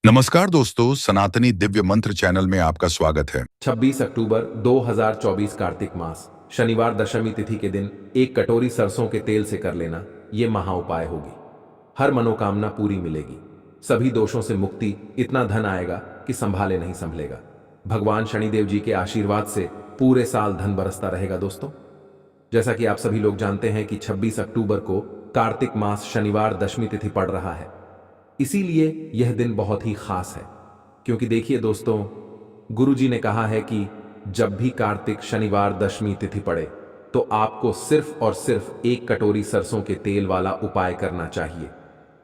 नमस्कार दोस्तों, सनातनी दिव्य मंत्र चैनल में आपका स्वागत है। 26 अक्टूबर 2024 कार्तिक मास शनिवार दशमी तिथि के दिन एक कटोरी सरसों के तेल से कर लेना ये महा उपाय होगी। हर मनोकामना पूरी मिलेगी, सभी दोषों से मुक्ति, इतना धन आएगा कि संभाले नहीं संभलेगा। भगवान शनिदेव जी के आशीर्वाद से पूरे साल धन बरसता रहेगा। दोस्तों, जैसा कि आप सभी लोग जानते हैं कि 26 अक्टूबर को कार्तिक मास शनिवार दशमी तिथि पड़ रहा है, इसीलिए यह दिन बहुत ही खास है। क्योंकि देखिए दोस्तों, गुरुजी ने कहा है कि जब भी कार्तिक शनिवार दशमी तिथि पड़े तो आपको सिर्फ और सिर्फ एक कटोरी सरसों के तेल वाला उपाय करना चाहिए।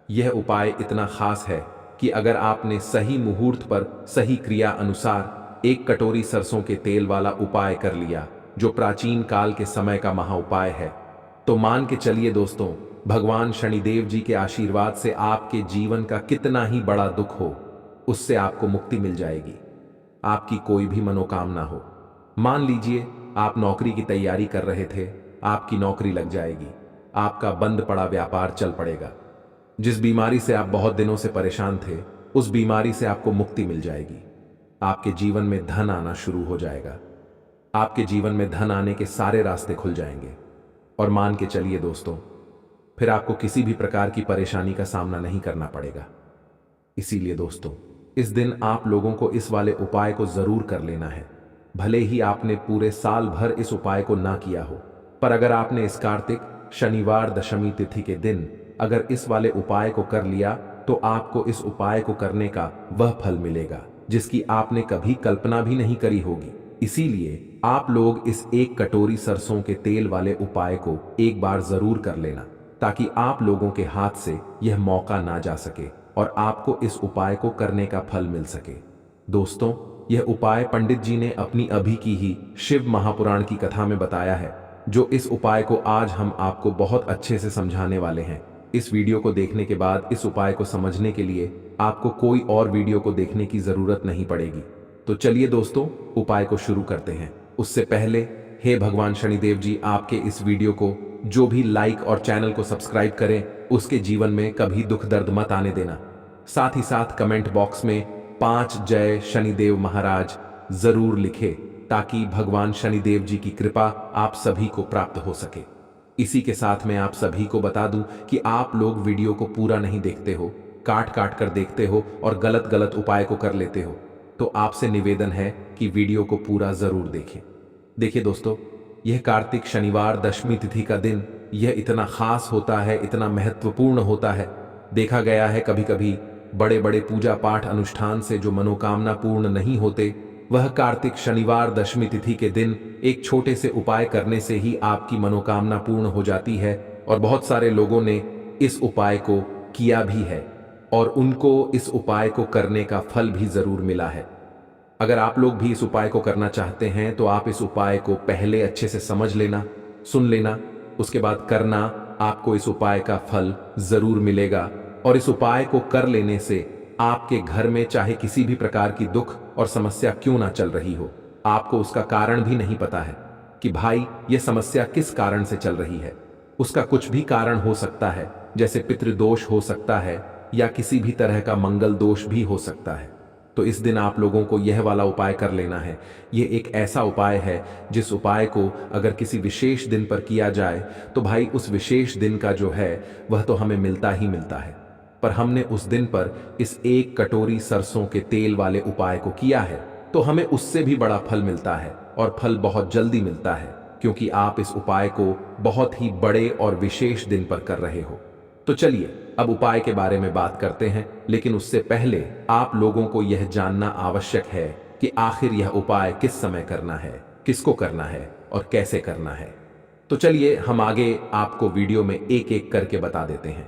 यह उपाय इतना खास है कि अगर आपने सही मुहूर्त पर सही क्रिया अनुसार एक कटोरी सरसों के तेल वाला उपाय कर लिया, जो प्राचीन काल के समय का महा उपाय है, तो मान के चलिए दोस्तों, भगवान शनिदेव जी के आशीर्वाद से आपके जीवन का कितना ही बड़ा दुख हो, उससे आपको मुक्ति मिल जाएगी। आपकी कोई भी मनोकामना हो, मान लीजिए आप नौकरी की तैयारी कर रहे थे, आपकी नौकरी लग जाएगी, आपका बंद पड़ा व्यापार चल पड़ेगा। जिस बीमारी से आप बहुत दिनों से परेशान थे, उस बीमारी से आपको मुक्ति मिल जाएगी। आपके जीवन में धन आना शुरू हो जाएगा, आपके जीवन में धन आने के सारे रास्ते खुल जाएंगे। और मान के चलिए दोस्तों, फिर आपको किसी भी प्रकार की परेशानी का सामना नहीं करना पड़ेगा। इसीलिए दोस्तों, इस दिन आप लोगों को इस वाले उपाय को जरूर कर लेना है। भले ही आपने पूरे साल भर इस उपाय को ना किया हो, पर अगर आपने इस कार्तिक शनिवार दशमी तिथि के दिन अगर इस वाले उपाय को कर लिया, तो आपको इस उपाय को करने का वह फल मिलेगा जिसकी आपने कभी कल्पना भी नहीं करी होगी। इसीलिए आप लोग इस एक कटोरी सरसों के तेल वाले उपाय को एक बार जरूर कर लेना, ताकि आप लोगों के हाथ से यह मौका ना जा सके और आपको इस उपाय को करने का फल मिल सके। दोस्तों, यह उपाय पंडित जी ने अपनी अभी की ही शिव महापुराण की कथा में बताया है, जो इस उपाय को आज हम आपको बहुत अच्छे से समझाने वाले हैं। इस वीडियो को देखने के बाद इस उपाय को समझने के लिए आपको कोई और वीडियो को देखने की जरूरत नहीं पड़ेगी। तो चलिए दोस्तों, उपाय को शुरू करते हैं। उससे पहले, हे भगवान शनिदेव जी, आपके इस वीडियो को जो भी लाइक और चैनल को सब्सक्राइब करें, उसके जीवन में कभी दुख दर्द मत आने देना। साथ ही साथ कमेंट बॉक्स में 5 जय शनिदेव महाराज जरूर लिखे, ताकि भगवान शनिदेव जी की कृपा आप सभी को प्राप्त हो सके। इसी के साथ मैं आप सभी को बता दूं कि आप लोग वीडियो को पूरा नहीं देखते हो, काट काट कर देखते हो और गलत गलत उपाय को कर लेते हो। तो आपसे निवेदन है कि वीडियो को पूरा जरूर देखें। देखिए दोस्तों, यह कार्तिक शनिवार दशमी तिथि का दिन यह इतना खास होता है, इतना महत्वपूर्ण होता है। देखा गया है कभी कभी बड़े बड़े पूजा पाठ अनुष्ठान से जो मनोकामना पूर्ण नहीं होते, वह कार्तिक शनिवार दशमी तिथि के दिन एक छोटे से उपाय करने से ही आपकी मनोकामना पूर्ण हो जाती है। और बहुत सारे लोगों ने इस उपाय को किया भी है और उनको इस उपाय को करने का फल भी जरूर मिला है। अगर आप लोग भी इस उपाय को करना चाहते हैं, तो आप इस उपाय को पहले अच्छे से समझ लेना, सुन लेना, उसके बाद करना। आपको इस उपाय का फल जरूर मिलेगा और इस उपाय को कर लेने से आपके घर में चाहे किसी भी प्रकार की दुख और समस्या क्यों ना चल रही हो, आपको उसका कारण भी नहीं पता है कि भाई ये समस्या किस कारण से चल रही है। उसका कुछ भी कारण हो सकता है, जैसे पितृदोष हो सकता है या किसी भी तरह का मंगल दोष भी हो सकता है। तो इस दिन आप लोगों को यह वाला उपाय कर लेना है। ये एक ऐसा उपाय है जिस उपाय को अगर किसी विशेष दिन पर किया जाए, तो भाई उस विशेष दिन का जो है वह तो हमें मिलता ही मिलता है। पर हमने उस दिन पर इस एक कटोरी सरसों के तेल वाले उपाय को किया है, तो हमें उससे भी बड़ा फल मिलता है और फल बहुत जल्दी मिलता है, क्योंकि आप इस उपाय को बहुत ही बड़े और विशेष दिन पर कर रहे हो। तो चलिए अब उपाय के बारे में बात करते हैं, लेकिन उससे पहले आप लोगों को यह जानना आवश्यक है कि आखिर यह उपाय किस समय करना है, किसको करना है और कैसे करना है। तो चलिए हम आगे आपको वीडियो में एक एक करके बता देते हैं।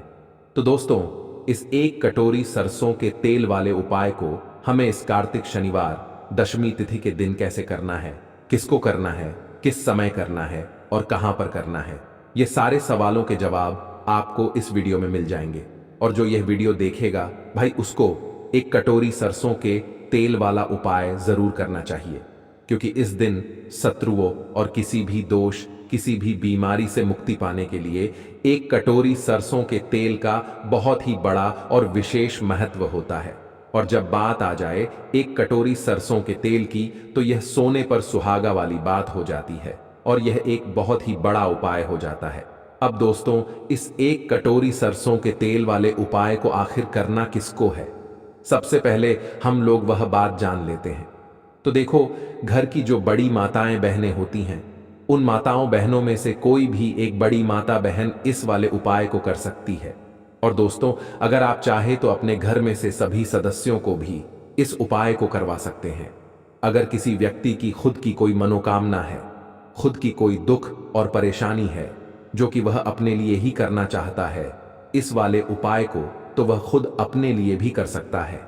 तो दोस्तों, इस एक कटोरी सरसों के तेल वाले उपाय को हमें इस कार्तिक शनिवार दशमी तिथि के दिन कैसे करना है, किसको करना है, किस समय करना है और कहां पर करना है, ये सारे सवालों के जवाब आपको इस वीडियो में मिल जाएंगे। और जो यह वीडियो देखेगा भाई, उसको एक कटोरी सरसों के तेल वाला उपाय जरूर करना चाहिए, क्योंकि इस दिन शत्रुओं और किसी भी दोष, किसी भी बीमारी से मुक्ति पाने के लिए एक कटोरी सरसों के तेल का बहुत ही बड़ा और विशेष महत्व होता है। और जब बात आ जाए एक कटोरी सरसों के तेल की, तो यह सोने पर सुहागा वाली बात हो जाती है और यह एक बहुत ही बड़ा उपाय हो जाता है। अब दोस्तों, इस एक कटोरी सरसों के तेल वाले उपाय को आखिर करना किसको है? सबसे पहले हम लोग वह बात जान लेते हैं। तो देखो, घर की जो बड़ी माताएं बहनें होती हैं, उन माताओं बहनों में से कोई भी एक बड़ी माता बहन इस वाले उपाय को कर सकती है। और दोस्तों, अगर आप चाहे तो अपने घर में से सभी सदस्यों को भी इस उपाय को करवा सकते हैं। अगर किसी व्यक्ति की खुद की कोई मनोकामना है, खुद की कोई दुख और परेशानी है जो कि वह अपने लिए ही करना चाहता है इस वाले उपाय को, तो वह खुद अपने लिए भी कर सकता है।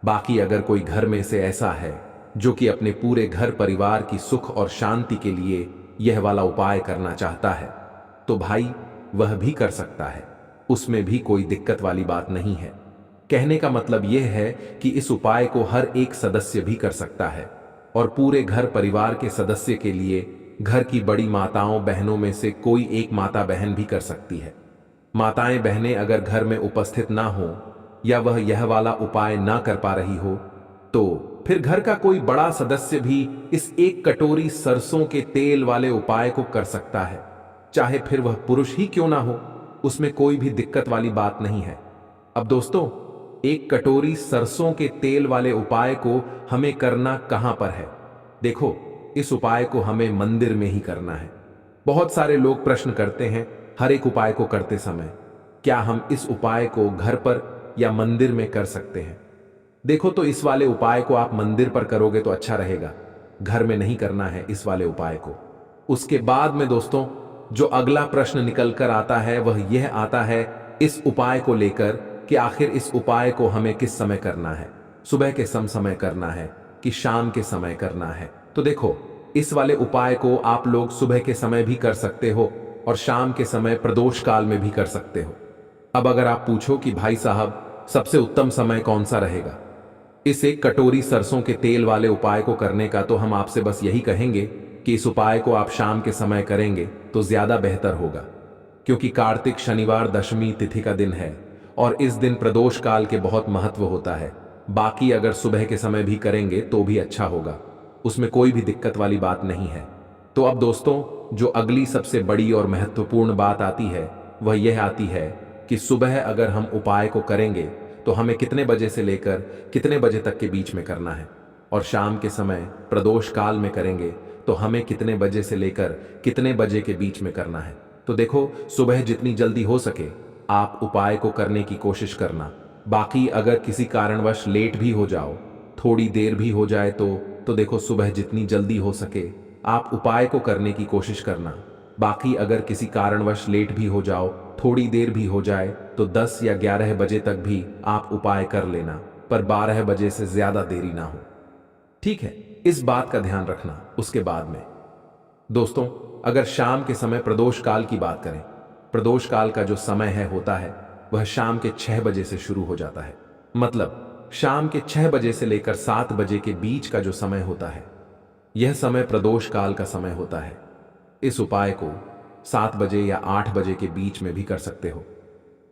बाकी अगर कोई घर में से ऐसा है जो कि अपने पूरे घर परिवार की सुख और शांति के लिए यह वाला उपाय करना चाहता है, तो भाई वह भी कर सकता है। उसमें भी कोई दिक्कत वाली बात नहीं है। कहने का मतलब यह है कि इस उपाय को हर एक सदस्य भी कर सकता है और पूरे घर परिवार के सदस्य के लिए घर की बड़ी माताओं बहनों में से कोई एक माता बहन भी कर सकती है। माताएं बहनें अगर घर में उपस्थित ना हो या वह यह वाला उपाय ना कर पा रही हो, तो फिर घर का कोई बड़ा सदस्य भी इस एक कटोरी सरसों के तेल वाले उपाय को कर सकता है। चाहे फिर वह पुरुष ही क्यों ना हो, उसमें कोई भी दिक्कत वाली बात नहीं है। अब दोस्तों, एक कटोरी सरसों के तेल वाले उपाय को हमें करना कहां पर है? देखो, इस उपाय को हमें मंदिर में ही करना है। बहुत सारे लोग प्रश्न करते हैं हर एक उपाय को करते समय, क्या हम इस उपाय को घर पर या मंदिर में कर सकते हैं? देखो, तो इस वाले उपाय को आप मंदिर पर करोगे तो अच्छा रहेगा, घर में नहीं करना है इस वाले उपाय को। उसके बाद में दोस्तों, जो अगला प्रश्न निकल कर आता है वह यह आता है इस उपाय को लेकर कि आखिर इस उपाय को हमें किस समय करना है? सुबह के समय करना है कि शाम के समय करना है? तो देखो, इस वाले उपाय को आप लोग सुबह के समय भी कर सकते हो और शाम के समय प्रदोष काल में भी कर सकते हो। अब अगर आप पूछो कि भाई साहब, सबसे उत्तम समय कौन सा रहेगा इस एक कटोरी सरसों के तेल वाले उपाय को करने का, तो हम आपसे बस यही कहेंगे कि इस उपाय को आप शाम के समय करेंगे तो ज्यादा बेहतर होगा, क्योंकि कार्तिक शनिवार दशमी तिथि का दिन है और इस दिन प्रदोष काल के बहुत महत्व होता है। बाकी अगर सुबह के समय भी करेंगे तो भी अच्छा होगा, उसमें कोई भी दिक्कत वाली बात नहीं है। तो अब दोस्तों, जो अगली सबसे बड़ी और महत्वपूर्ण बात आती है वह यह आती है कि सुबह अगर हम उपाय को करेंगे तो हमें कितने बजे से लेकर कितने बजे तक के बीच में करना है, और शाम के समय प्रदोष काल में करेंगे तो हमें कितने बजे से लेकर कितने बजे के बीच में करना है। तो देखो, सुबह जितनी जल्दी हो सके आप उपाय को करने की कोशिश करना। बाकी अगर किसी कारणवश लेट भी हो जाओ, थोड़ी देर भी हो जाए तो देखो, सुबह जितनी जल्दी हो सके आप उपाय को करने की कोशिश करना। बाकी अगर किसी कारणवश लेट भी हो जाओ, थोड़ी देर भी हो जाए, तो 10 या 11 बजे तक भी आप उपाय कर लेना, पर 12 बजे से ज्यादा देरी ना हो। ठीक है, इस बात का ध्यान रखना। उसके बाद में दोस्तों, अगर शाम के समय प्रदोष काल की बात करें, प्रदोष काल का जो समय है होता है वह शाम के 6 बजे से शुरू हो जाता है। मतलब शाम के 6 बजे से लेकर 7 बजे के बीच का जो समय होता है, यह समय प्रदोष काल का समय होता है। इस उपाय को 7 बजे या 8 बजे के बीच में भी कर सकते हो।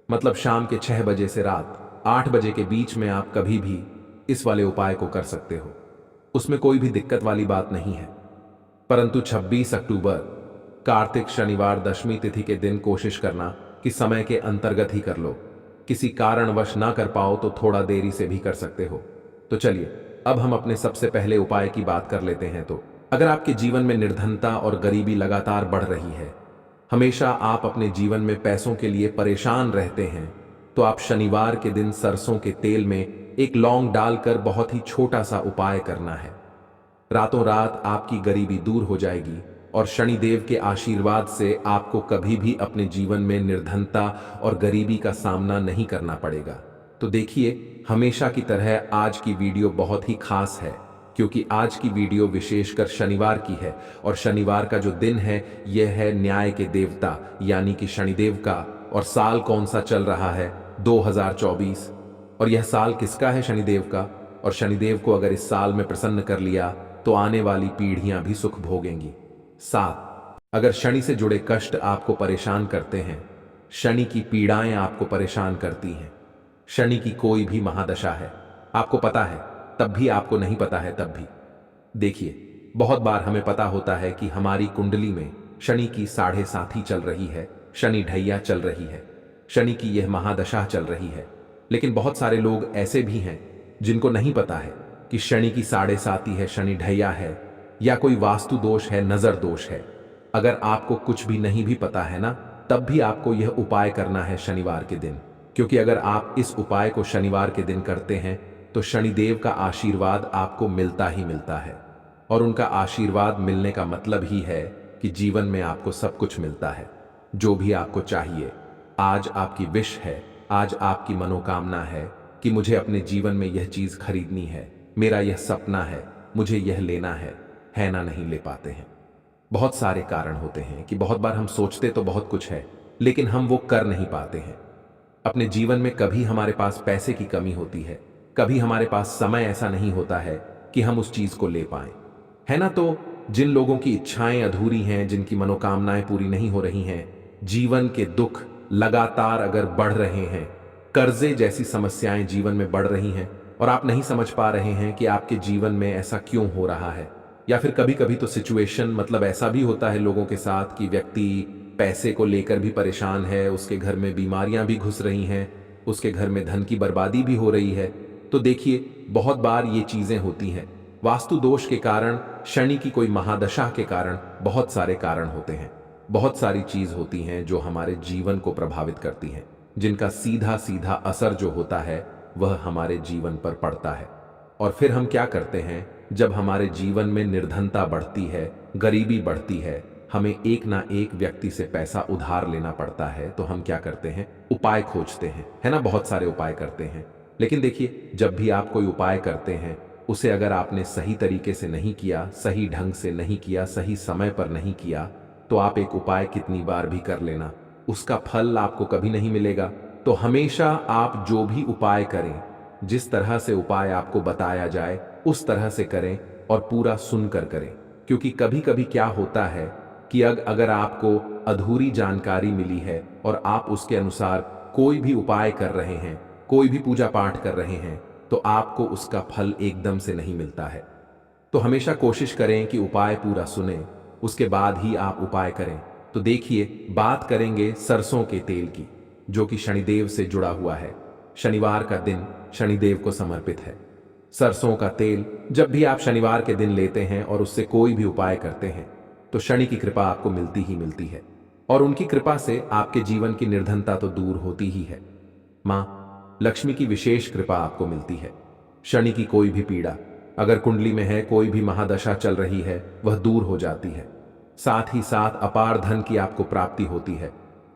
मतलब शाम के 6 बजे से रात 8 बजे के बीच में आप कभी भी इस वाले उपाय को कर सकते हो, उसमें कोई भी दिक्कत वाली बात नहीं है। परंतु 26 अक्टूबर कार्तिक शनिवार दशमी तिथि के दिन कोशिश करना कि समय के अंतर्गत ही कर लो। किसी कारणवश ना कर पाओ तो थोड़ा देरी से भी कर सकते हो। तो चलिए, अब हम अपने सबसे पहले उपाय की बात कर लेते हैं। तो अगर आपके जीवन में निर्धनता और गरीबी लगातार बढ़ रही है, हमेशा आप अपने जीवन में पैसों के लिए परेशान रहते हैं, तो आप शनिवार के दिन सरसों के तेल में एक लौंग डालकर बहुत ही छोटा सा उपाय करना है। रातों रात आपकी गरीबी दूर हो जाएगी और शनिदेव के आशीर्वाद से आपको कभी भी अपने जीवन में निर्धनता और गरीबी का सामना नहीं करना पड़ेगा। तो देखिए, हमेशा की तरह आज की वीडियो बहुत ही खास है, क्योंकि आज की वीडियो विशेषकर शनिवार की है और शनिवार का जो दिन है यह है न्याय के देवता यानी कि शनिदेव का। और साल कौन सा चल रहा है? 2024। और यह साल किसका है? शनिदेव का। और शनिदेव को अगर इस साल में प्रसन्न कर लिया तो आने वाली पीढ़ियां भी सुख भोगेंगी। 7, अगर शनि से जुड़े कष्ट आपको परेशान करते हैं, शनि की पीड़ाएं आपको परेशान करती हैं, शनि की कोई भी महादशा है, आपको पता है तब भी, आपको नहीं पता है तब भी। देखिए, बहुत बार हमें पता होता है कि हमारी कुंडली में शनि की 7.5 चल रही है, शनि ढैया चल रही है, शनि की यह महादशा चल रही है। लेकिन बहुत सारे लोग ऐसे भी हैं जिनको नहीं पता है कि शनि की 7.5 है, शनि ढैया है, या कोई वास्तु दोष है, नजर दोष है। अगर आपको कुछ भी नहीं भी पता है ना, तब भी आपको यह उपाय करना है शनिवार के दिन, क्योंकि अगर आप इस उपाय को शनिवार के दिन करते हैं तो शनिदेव का आशीर्वाद आपको मिलता ही मिलता है। और उनका आशीर्वाद मिलने का मतलब ही है कि जीवन में आपको सब कुछ मिलता है, जो भी आपको चाहिए। आज आपकी विश है, आज आपकी मनोकामना है कि मुझे अपने जीवन में यह चीज खरीदनी है, मेरा यह सपना है, मुझे यह लेना है ना, नहीं ले पाते हैं। बहुत सारे कारण होते हैं कि बहुत बार हम सोचते तो बहुत कुछ है, लेकिन हम वो कर नहीं पाते हैं। अपने जीवन में कभी हमारे पास पैसे की कमी होती है, कभी हमारे पास समय ऐसा नहीं होता है कि हम उस चीज को ले पाएं, है ना। तो जिन लोगों की इच्छाएं अधूरी हैं, जिनकी मनोकामनाएं पूरी नहीं हो रही हैं, जीवन के दुख लगातार अगर बढ़ रहे हैं, कर्जे जैसी समस्याएं जीवन में बढ़ रही हैं और आप नहीं समझ पा रहे हैं कि आपके जीवन में ऐसा क्यों हो रहा है, या फिर कभी कभी तो सिचुएशन मतलब ऐसा भी होता है लोगों के साथ कि व्यक्ति पैसे को लेकर भी परेशान है, उसके घर में बीमारियां भी घुस रही हैं, उसके घर में धन की बर्बादी भी हो रही है। तो देखिए, बहुत बार ये चीजें होती हैं वास्तु दोष के कारण, शनि की कोई महादशा के कारण, बहुत सारे कारण होते हैं। बहुत सारी चीज होती हैं जो हमारे जीवन को प्रभावित करती हैं, जिनका सीधा सीधा असर जो होता है वह हमारे जीवन पर पड़ता है। और फिर हम क्या करते हैं, जब हमारे जीवन में निर्धनता बढ़ती है, गरीबी बढ़ती है, हमें एक ना एक व्यक्ति से पैसा उधार लेना पड़ता है, तो हम क्या करते हैं, उपाय खोजते हैं, है ना। बहुत सारे उपाय करते हैं। लेकिन देखिए, जब भी आप कोई उपाय करते हैं, उसे अगर आपने सही तरीके से नहीं किया, सही ढंग से नहीं किया, सही समय पर नहीं किया, तो आप एक उपाय कितनी बार भी कर लेना, उसका फल आपको कभी नहीं मिलेगा। तो हमेशा आप जो भी उपाय करें, जिस तरह से उपाय आपको बताया जाए उस तरह से करें और पूरा सुनकर करें। क्योंकि कभी कभी क्या होता है कि अगर आपको अधूरी जानकारी मिली है और आप उसके अनुसार कोई भी उपाय कर रहे हैं, कोई भी पूजा पाठ कर रहे हैं, तो आपको उसका फल एकदम से नहीं मिलता है। तो हमेशा कोशिश करें कि उपाय पूरा सुने, उसके बाद ही आप उपाय करें। तो देखिए, बात करेंगे सरसों के तेल की, जो कि शनिदेव से जुड़ा हुआ है। शनिवार का दिन शनिदेव को समर्पित है। सरसों का तेल जब भी आप शनिवार के दिन लेते हैं और उससे कोई भी उपाय करते हैं, तो शनि की कृपा आपको मिलती ही मिलती है, और उनकी कृपा से आपके जीवन की निर्धनता तो दूर होती ही है। मां लक्ष्मी की विशेष कृपा आपको मिलती है। शनि की कोई भी पीड़ा अगर कुंडली में है, कोई भी महादशा चल रही है, वह दूर हो जाती है। साथ ही साथ अपार धन की आपको प्राप्ति होती है,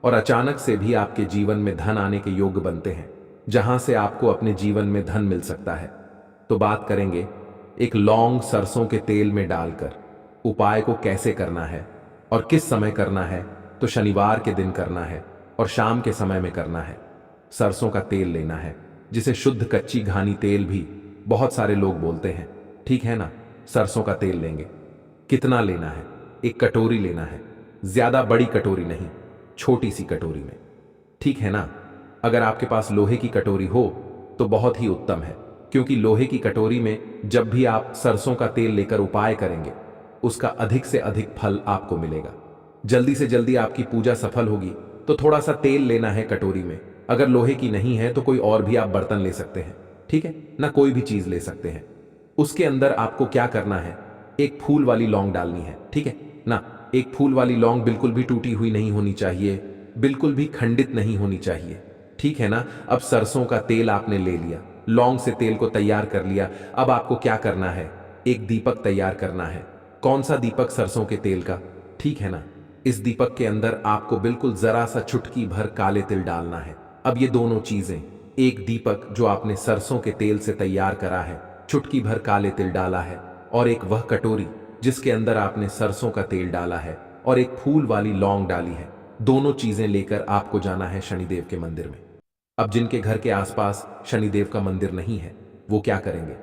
और अचानक से भी आपके जीवन में धन आने के योग बनते हैं, जहां से आपको अपने जीवन में धन मिल सकता है। तो बात करेंगे एक लौंग सरसों के तेल में डालकर उपाय को कैसे करना है और किस समय करना है। तो शनिवार के दिन करना है और शाम के समय में करना है। सरसों का तेल लेना है, जिसे शुद्ध कच्ची घानी तेल भी बहुत सारे लोग बोलते हैं, ठीक है ना। सरसों का तेल लेंगे, कितना लेना है, एक कटोरी लेना है, ज्यादा बड़ी कटोरी नहीं, छोटी सी कटोरी में, ठीक है ना। अगर आपके पास लोहे की कटोरी हो तो बहुत ही उत्तम है, क्योंकि लोहे की कटोरी में जब भी आप सरसों का तेल लेकर उपाय करेंगे, उसका अधिक से अधिक फल आपको मिलेगा। जल्दी से जल्दी आपकी पूजा सफल होगी। तो थोड़ा सा तेल लेना है कटोरी में। अगर लोहे की नहीं है तो कोई और भी आप बर्तन ले सकते हैं, ठीक है ना, कोई भी चीज ले सकते हैं। उसके अंदर आपको क्या करना है, एक फूल वाली लौंग डालनी है, ठीक है ना। एक फूल वाली लौंग बिल्कुल भी टूटी हुई नहीं होनी चाहिए, बिल्कुल भी खंडित नहीं होनी चाहिए, ठीक है ना। अब सरसों का तेल आपने ले लिया, लौंग से तेल को तैयार कर लिया। अब आपको क्या करना है, एक दीपक तैयार करना है। कौन सा दीपक, सरसों के तेल का, ठीक है ना। इस दीपक के अंदर आपको बिल्कुल जरा सा चुटकी भर काले तिल डालना है। अब ये दोनों चीजें, एक दीपक जो आपने सरसों के तेल से तैयार करा है, चुटकी भर काले तिल डाला है, और एक वह कटोरी जिसके अंदर आपने सरसों का तेल डाला है और एक फूल वाली लौंग डाली है, दोनों चीजें लेकर आपको जाना है शनिदेव के मंदिर में। अब जिनके घर के आसपास शनिदेव का मंदिर नहीं है, वो क्या करेंगे,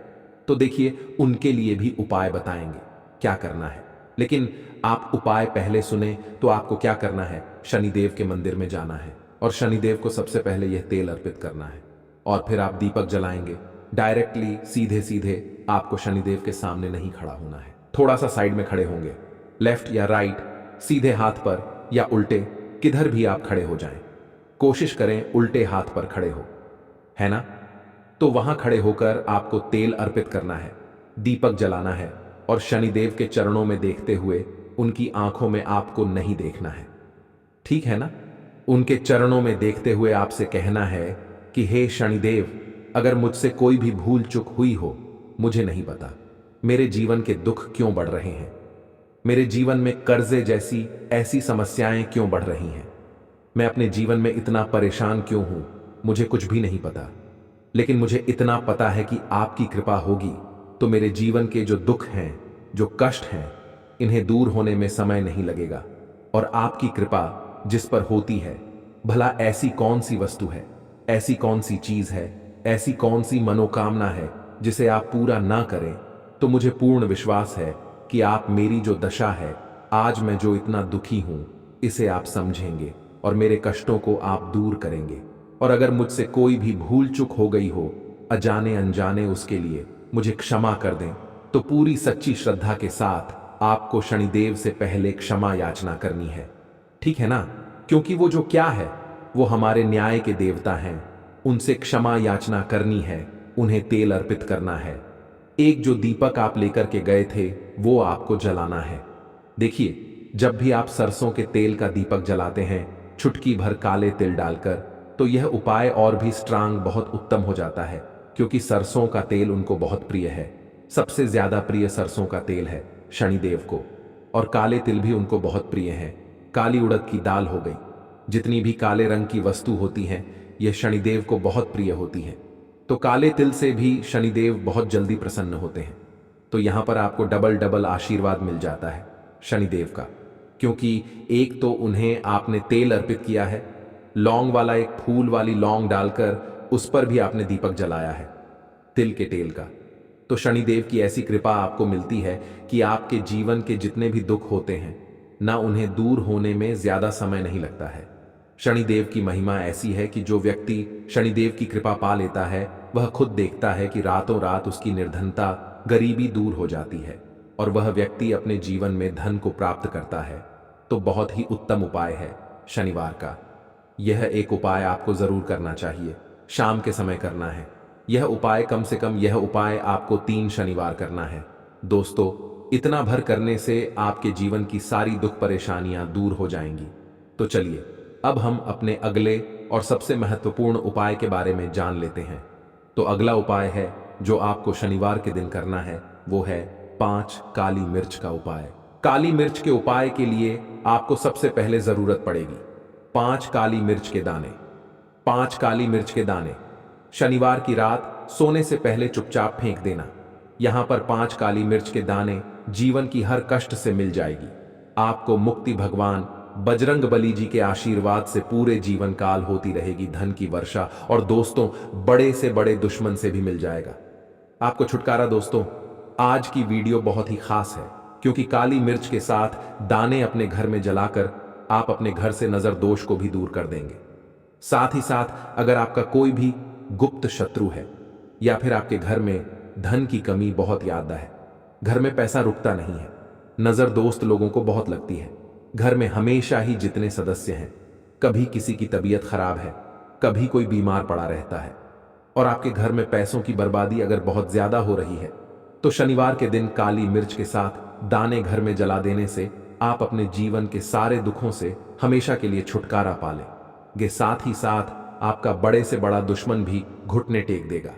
तो देखिए, उनके लिए भी उपाय बताएंगे क्या करना है। लेकिन आप उपाय पहले सुने तो आपको क्या करना है, शनिदेव के मंदिर में जाना है और शनिदेव को सबसे पहले यह तेल अर्पित करना है, और फिर आप दीपक जलाएंगे। डायरेक्टली सीधे सीधे आपको शनिदेव के सामने नहीं खड़ा होना है, थोड़ा सा साइड में खड़े होंगे, लेफ्ट या राइट, सीधे हाथ पर या उल्टे, किधर भी आप खड़े हो जाएं। कोशिश करें उल्टे हाथ पर खड़े हो, है ना? तो वहां खड़े होकर आपको तेल अर्पित करना है, दीपक जलाना है और शनिदेव के चरणों में देखते हुए उनकी आंखों में आपको नहीं देखना है, ठीक है ना? उनके चरणों में देखते हुए आपसे कहना है कि हे शनिदेव, अगर मुझसे कोई भी भूल चूक हुई हो, मुझे नहीं पता। मेरे जीवन के दुख क्यों बढ़ रहे हैं? मेरे जीवन में कर्जे जैसी ऐसी समस्याएं क्यों बढ़ रही हैं? मैं अपने जीवन में इतना परेशान क्यों हूं? मुझे कुछ भी नहीं पता, लेकिन मुझे इतना पता है कि आपकी कृपा होगी तो मेरे जीवन के जो दुख हैं, जो कष्ट हैं, इन्हें दूर होने में समय नहीं लगेगा। और आपकी कृपा जिस पर होती है, भला ऐसी कौन सी वस्तु है, ऐसी कौन सी चीज है, ऐसी कौन सी मनोकामना है जिसे आप पूरा ना करें? तो मुझे पूर्ण विश्वास है कि आप मेरी जो दशा है, आज मैं जो इतना दुखी हूं, इसे आप समझेंगे और मेरे कष्टों को आप दूर करेंगे। और अगर मुझसे कोई भी भूल चूक हो गई हो, अजाने अनजाने, उसके लिए मुझे क्षमा कर दें। तो पूरी सच्ची श्रद्धा के साथ आपको शनिदेव से पहले क्षमा याचना करनी है, ठीक है ना? क्योंकि वो जो क्या है, वो हमारे न्याय के देवता हैं, उनसे क्षमा याचना करनी है, उन्हें तेल अर्पित करना है। एक जो दीपक आप लेकर के गए थे, वो आपको जलाना है। देखिए, जब भी आप सरसों के तेल का दीपक जलाते हैं, चुटकी भर काले तिल डालकर, तो यह उपाय और भी स्ट्रांग, बहुत उत्तम हो जाता है, क्योंकि सरसों का तेल उनको बहुत प्रिय है। सबसे ज्यादा प्रिय सरसों का तेल है शनिदेव को, और काले तिल भी उनको बहुत प्रिय हैं। काली उड़द की दाल हो गई, जितनी भी काले रंग की वस्तु होती हैं, यह शनिदेव को बहुत प्रिय होती हैं। तो काले तिल से भी शनिदेव बहुत जल्दी प्रसन्न होते हैं। तो यहां पर आपको डबल डबल आशीर्वाद मिल जाता है शनिदेव का, क्योंकि एक तो उन्हें आपने तेल अर्पित किया है, लौंग वाला एक फूल वाली लौंग डालकर उस पर भी आपने दीपक जलाया है तिल के तेल का। तो शनिदेव की ऐसी कृपा आपको मिलती है कि आपके जीवन के जितने भी दुख होते हैं ना, उन्हें दूर होने में ज्यादा समय नहीं लगता है। शनिदेव की महिमा ऐसी है कि जो व्यक्ति शनिदेव की कृपा पा लेता है, वह खुद देखता है कि रातों रात उसकी निर्धनता, गरीबी दूर हो जाती है और वह व्यक्ति अपने जीवन में धन को प्राप्त करता है। तो बहुत ही उत्तम उपाय है शनिवार का। यह एक उपाय आपको जरूर करना चाहिए, शाम के समय करना है। यह उपाय कम से कम, यह उपाय आपको 3 शनिवार करना है। दोस्तों, इतना भर करने से आपके जीवन की सारी दुख परेशानियां दूर हो जाएंगी। तो चलिए अब हम अपने अगले और सबसे महत्वपूर्ण उपाय के बारे में जान लेते हैं। तो अगला उपाय है जो आपको शनिवार के दिन करना है, वो है 5 काली मिर्च का उपाय। काली मिर्च के उपाय के लिए आपको सबसे पहले जरूरत पड़ेगी 5 काली मिर्च के दाने। 5 काली मिर्च के दाने शनिवार की रात सोने से पहले चुपचाप फेंक देना। यहां पर 5 काली मिर्च के दाने जीवन की हर कष्ट से मिल जाएगी। आपको मुक्ति भगवान बजरंग बली जी के आशीर्वाद से पूरे जीवन काल होती रहेगी, धन की वर्षा, और दोस्तों, बड़े से बड़े दुश्मन से भी मिल जाएगा आपको छुटकारा। दोस्तों, आज की वीडियो बहुत ही खास है, क्योंकि काली मिर्च के साथ दाने अपने घर में जलाकर आप अपने घर से नजर दोष को भी दूर कर देंगे। साथ ही साथ अगर आपका कोई भी गुप्त शत्रु है या फिर आपके घर में धन की कमी बहुत ज्यादा है, घर में पैसा रुकता नहीं है, नजर दोस्त लोगों को बहुत लगती है, घर में हमेशा ही जितने सदस्य हैं, कभी किसी की तबीयत खराब है, कभी कोई बीमार पड़ा रहता है, और आपके घर में पैसों की बर्बादी अगर बहुत ज्यादा हो रही है, तो शनिवार के दिन काली मिर्च के साथ दाने घर में जला देने से आप अपने जीवन के सारे दुखों से हमेशा के लिए छुटकारा पा लेंगे। साथ ही साथ आपका बड़े से बड़ा दुश्मन भी घुटने टेक देगा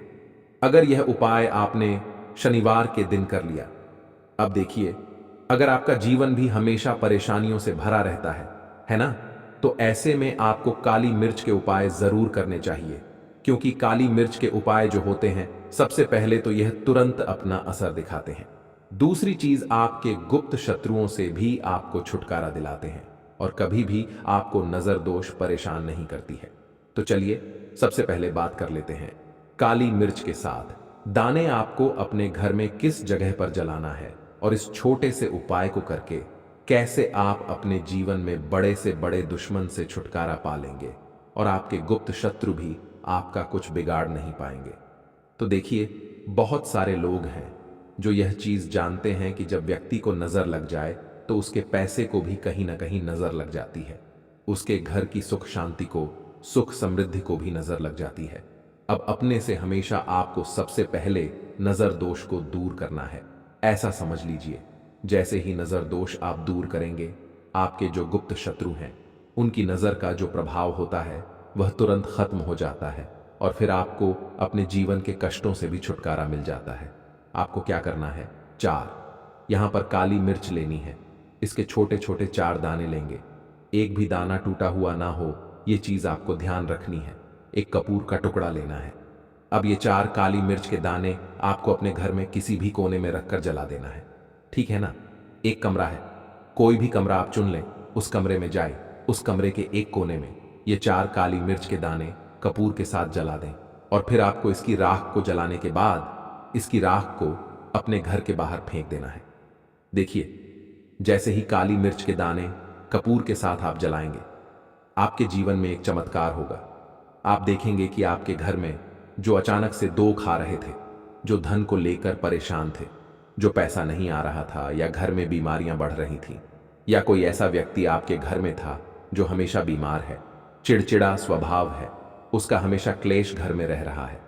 अगर यह उपाय आपने शनिवार के दिन कर लिया। अब देखिए, अगर आपका जीवन भी हमेशा परेशानियों से भरा रहता है ना, तो ऐसे में आपको काली मिर्च के उपाय जरूर करने चाहिए, क्योंकि काली मिर्च के उपाय जो होते हैं, सबसे पहले तो यह तुरंत अपना असर दिखाते हैं। दूसरी चीज, आपके गुप्त शत्रुओं से भी आपको छुटकारा दिलाते हैं और कभी भी आपको नजर दोष परेशान नहीं करती है। तो चलिए सबसे पहले बात कर लेते हैं काली मिर्च के साथ दाने आपको अपने घर में किस जगह पर जलाना है, और इस छोटे से उपाय को करके कैसे आप अपने जीवन में बड़े से बड़े दुश्मन से छुटकारा पा लेंगे और आपके गुप्त शत्रु भी आपका कुछ बिगाड़ नहीं पाएंगे। तो देखिए, बहुत सारे लोग हैं जो यह चीज जानते हैं कि जब व्यक्ति को नजर लग जाए तो उसके पैसे को भी कहीं ना कहीं नजर लग जाती है, उसके घर की सुख शांति को, सुख समृद्धि को भी नजर लग जाती है। अब अपने से हमेशा आपको सबसे पहले नजर दोष को दूर करना है। ऐसा समझ लीजिए, जैसे ही नजर दोष आप दूर करेंगे, आपके जो गुप्त शत्रु हैं उनकी नजर का जो प्रभाव होता है वह तुरंत खत्म हो जाता है और फिर आपको अपने जीवन के कष्टों से भी छुटकारा मिल जाता है। आपको क्या करना है? 4 यहां पर काली मिर्च लेनी है। इसके छोटे छोटे 4 दाने लेंगे, एक भी दाना टूटा हुआ ना हो, ये चीज आपको ध्यान रखनी है। एक कपूर का टुकड़ा लेना है। अब ये 4 काली मिर्च के दाने आपको अपने घर में किसी भी कोने में रखकर जला देना है, ठीक है ना? एक कमरा है, कोई भी कमरा आप चुन लें, उस कमरे में जाए, उस कमरे के एक कोने में ये 4 काली मिर्च के दाने कपूर के साथ जला दें और फिर आपको इसकी राख को जलाने के बाद इसकी राख को अपने घर के बाहर फेंक देना है। देखिए, जैसे ही काली मिर्च के दाने कपूर के साथ आप जलाएंगे, आपके जीवन में एक चमत्कार होगा। आप देखेंगे कि आपके घर में जो अचानक से दो खा रहे थे, जो धन को लेकर परेशान थे, जो पैसा नहीं आ रहा था या घर में बीमारियां बढ़ रही थी, या कोई ऐसा व्यक्ति आपके घर में था जो हमेशा बीमार है, चिड़चिड़ा स्वभाव है, उसका हमेशा क्लेश घर में रह रहा है,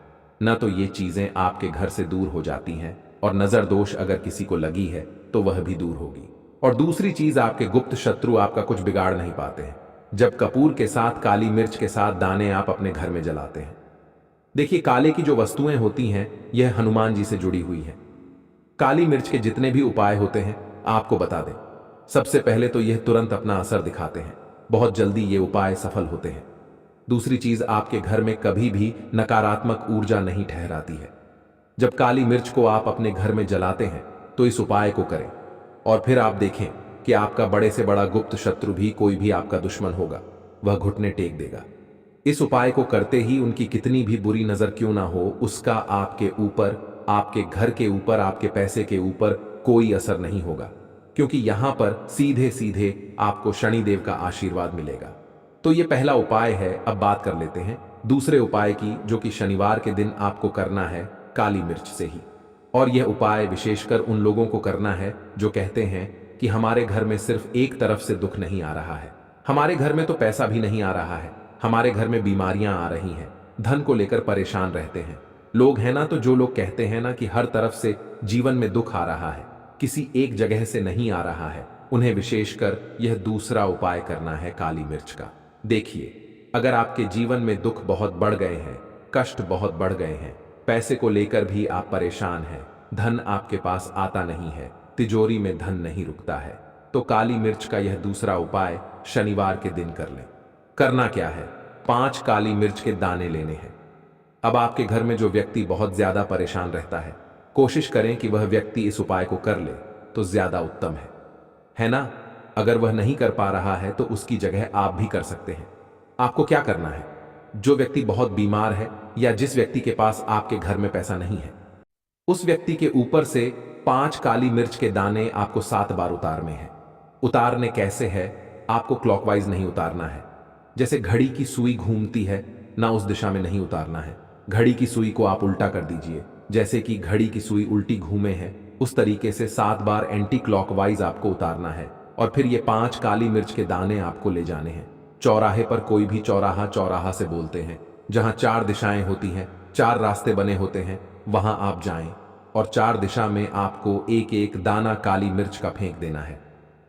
न तो ये चीजें आपके घर से दूर हो जाती हैं और नजर दोष अगर किसी को लगी है तो वह भी दूर होगी। और दूसरी चीज, आपके गुप्त शत्रु आपका कुछ बिगाड़ नहीं पाते हैं जब कपूर के साथ काली मिर्च के साथ दाने आप अपने घर में जलाते हैं। देखिए, काले की जो वस्तुएं होती हैं यह हनुमान जी से जुड़ी हुई है। काली मिर्च के जितने भी उपाय होते हैं आपको बता दें, सबसे पहले तो यह तुरंत अपना असर दिखाते हैं, बहुत जल्दी ये उपाय सफल होते हैं। दूसरी चीज, आपके घर में कभी भी नकारात्मक ऊर्जा नहीं ठहराती है। जब काली मिर्च को आप अपने घर में जलाते हैं तो इस उपाय को करें और फिर आप देखें कि आपका बड़े से बड़ा गुप्त शत्रु भी, कोई भी आपका दुश्मन होगा, वह घुटने टेक देगा। इस उपाय को करते ही उनकी कितनी भी बुरी नजर क्यों ना हो, उसका आपके ऊपर, आपके घर के ऊपर, आपके पैसे के ऊपर कोई असर नहीं होगा, क्योंकि यहां पर सीधे सीधे आपको शनिदेव का आशीर्वाद मिलेगा। तो ये पहला उपाय है। अब बात कर लेते हैं दूसरे उपाय की, जो कि शनिवार के दिन आपको करना है काली मिर्च से ही। और यह उपाय विशेषकर उन लोगों को करना है जो कहते हैं कि हमारे घर में सिर्फ एक तरफ से दुख नहीं आ रहा है, हमारे घर में तो पैसा भी नहीं आ रहा है, हमारे घर में बीमारियां आ रही हैं, धन को लेकर परेशान रहते हैं लोग, है ना? तो जो लोग कहते हैं ना कि हर तरफ से जीवन में दुख आ रहा है, किसी एक जगह से नहीं आ रहा है, उन्हें विशेषकर यह दूसरा उपाय करना है काली मिर्च का। देखिए, अगर आपके जीवन में दुख बहुत बढ़ गए हैं, कष्ट बहुत बढ़ गए हैं, पैसे को लेकर भी आप परेशान हैं, धन आपके पास आता नहीं है, तिजोरी में धन नहीं रुकता है, तो काली मिर्च का यह दूसरा उपाय शनिवार के दिन कर लें। करना क्या है? 5 काली मिर्च के दाने लेने हैं। अब आपके घर में जो व्यक्ति बहुत ज्यादा परेशान रहता है, कोशिश करें कि वह व्यक्ति इस उपाय को कर ले तो ज्यादा उत्तम है ना? अगर वह नहीं कर पा रहा है तो उसकी जगह आप भी कर सकते हैं। आपको क्या करना है? जो व्यक्ति बहुत बीमार है या जिस व्यक्ति के पास आपके घर में पैसा नहीं है, उस व्यक्ति के ऊपर से 5 काली मिर्च के दाने आपको 7 बार उतारने हैं। उतारने कैसे है? आपको क्लॉकवाइज नहीं उतारना है, जैसे घड़ी की सुई घूमती है ना, उस दिशा में नहीं उतारना है। घड़ी की सुई को आप उल्टा कर दीजिए, जैसे कि घड़ी की सुई उल्टी घूमे है, उस तरीके से 7 बार एंटी क्लॉकवाइज आपको उतारना है। और फिर ये 5 काली मिर्च के दाने आपको ले जाने हैं चौराहे पर। कोई भी चौराहा, चौराहा से बोलते हैं, जहां 4 दिशाएं होती हैं, 4 रास्ते बने होते हैं, वहां आप जाएं और 4 दिशा में आपको एक एक दाना काली मिर्च का फेंक देना है।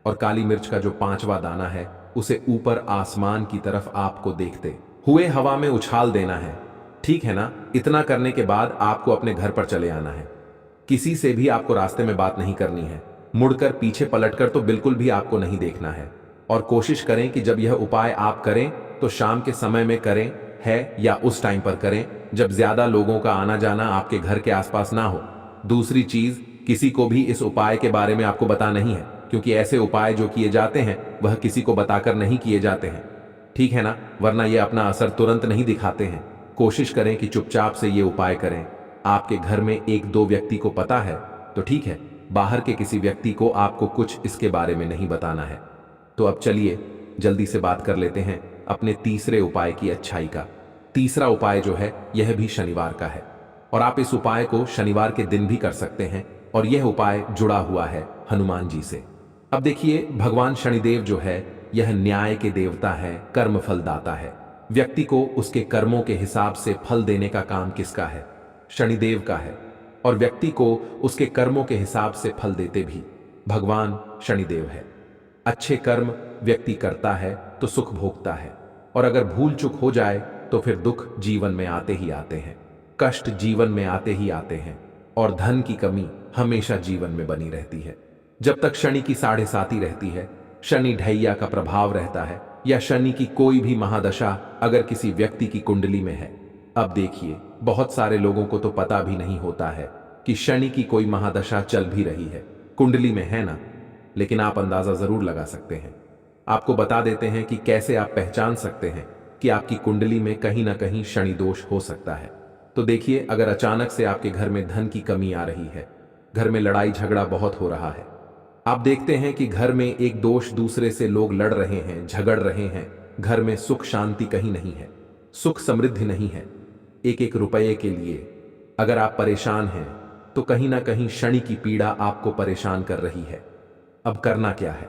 और काली मिर्च का जो 5वां दाना है उसे ऊपर आसमान की तरफ आपको देखते हुए हवा में उछाल देना है, ठीक है ना? इतना करने के बाद आपको अपने घर पर चले आना है। किसी से भी आपको रास्ते में बात नहीं करनी है, मुड़कर पीछे पलटकर तो बिल्कुल भी आपको नहीं देखना है। और कोशिश करें कि जब यह उपाय आप करें तो शाम के समय में करें है, या उस टाइम पर करें जब ज्यादा लोगों का आना जाना आपके घर के आसपास ना हो। दूसरी चीज, किसी को भी इस उपाय के बारे में आपको बता नहीं है, क्योंकि ऐसे उपाय जो किए जाते हैं वह किसी को बताकर नहीं किए जाते हैं, ठीक है ना? वरना ये अपना असर तुरंत नहीं दिखाते हैं। कोशिश करें कि चुपचाप से ये उपाय करें। आपके घर में 1-2 व्यक्ति को पता है तो ठीक है, बाहर के किसी व्यक्ति को आपको कुछ इसके बारे में नहीं बताना है। तो अब चलिए जल्दी से बात कर लेते हैं अपने तीसरे उपाय की अच्छाई का। तीसरा उपाय जो है यह भी शनिवार का है। और आप इस उपाय को शनिवार के दिन भी कर सकते हैं और यह उपाय जुड़ा हुआ है हनुमान जी से। अब देखिए, भगवान शनिदेव जो है यह न्याय के देवता है, कर्म फल दाता है। व्यक्ति को उसके कर्मों के हिसाब से फल देने का काम किसका है? शनिदेव का है। और व्यक्ति को उसके कर्मों के हिसाब से फल देते भी भगवान शनिदेव है। अच्छे कर्म व्यक्ति करता है तो सुख भोगता है, और अगर भूल चूक हो जाए तो फिर दुख जीवन में आते ही आते हैं, कष्ट जीवन में आते ही आते हैं, और धन की कमी हमेशा जीवन में बनी रहती है। जब तक शनि की 7.5 रहती है, शनि ढैया का प्रभाव रहता है, या शनि की कोई भी महादशा अगर किसी व्यक्ति की कुंडली में है। अब देखिए, बहुत सारे लोगों को तो पता भी नहीं होता है कि शनि की कोई महादशा चल भी रही है, कुंडली में है ना, लेकिन आप अंदाजा जरूर लगा सकते हैं। आपको बता देते हैं कि कैसे आप पहचान सकते हैं कि आपकी कुंडली में कहीं ना कहीं शनि दोष हो सकता है। तो देखिए, अगर अचानक से आपके घर में धन की कमी आ रही है, घर में लड़ाई झगड़ा बहुत हो रहा है, आप देखते हैं कि घर में एक दोष दूसरे से लोग लड़ रहे हैं, झगड़ रहे हैं, घर में सुख शांति कहीं नहीं है, सुख समृद्धि नहीं है, एक एक रुपये के लिए अगर आप परेशान हैं तो कहीं ना कहीं शनि की पीड़ा आपको परेशान कर रही है। अब करना क्या है?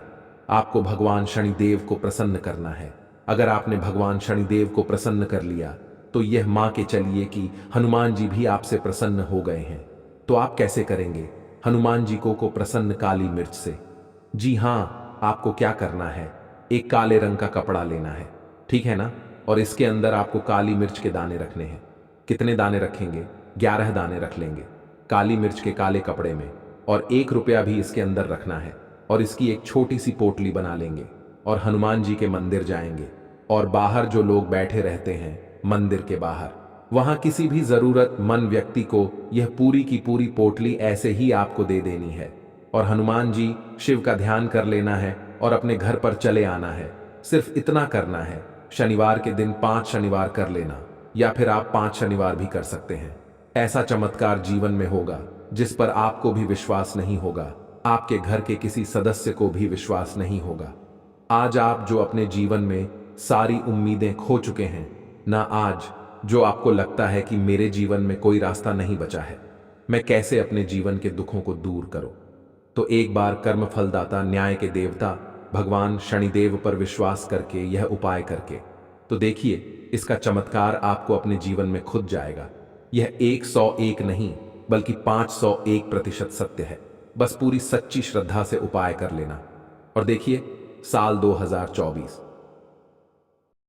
आपको भगवान शनिदेव को प्रसन्न करना है। अगर आपने भगवान शनिदेव को प्रसन्न कर लिया तो यह मान के चलिए कि हनुमान जी भी आपसे प्रसन्न हो गए हैं। तो आप कैसे करेंगे हनुमान जी को प्रसन्न? काली मिर्च से। जी हाँ, आपको क्या करना है, एक काले रंग का कपड़ा लेना है, ठीक है ना, और इसके अंदर आपको काली मिर्च के दाने रखने हैं। कितने दाने रखेंगे? 11 दाने रख लेंगे काली मिर्च के काले कपड़े में, और 1 रुपया भी इसके अंदर रखना है, और इसकी एक छोटी सी पोटली बना लेंगे और हनुमान जी के मंदिर जाएंगे, और बाहर जो लोग बैठे रहते हैं मंदिर के बाहर, वहां किसी भी जरूरतमंद व्यक्ति को यह पूरी की पूरी पोटली ऐसे ही आपको दे देनी है, और हनुमान जी शिव का ध्यान कर लेना है और अपने घर पर चले आना है। सिर्फ इतना करना है। शनिवार के दिन 5 शनिवार कर लेना, या फिर आप 5 शनिवार भी कर सकते हैं। ऐसा चमत्कार जीवन में होगा जिस पर आपको भी विश्वास नहीं होगा, आपके घर के किसी सदस्य को भी विश्वास नहीं होगा। आज आप जो अपने जीवन में सारी उम्मीदें खो चुके हैं ना, आज जो आपको लगता है कि मेरे जीवन में कोई रास्ता नहीं बचा है, मैं कैसे अपने जीवन के दुखों को दूर करूं, तो एक बार कर्म फलदाता न्याय के देवता भगवान शनिदेव पर विश्वास करके, यह उपाय करके, तो देखिए इसका चमत्कार आपको अपने जीवन में खुद जाएगा। यह 101 नहीं बल्कि 501% सत्य है। बस पूरी सच्ची श्रद्धा से उपाय कर लेना। और देखिए, साल 2024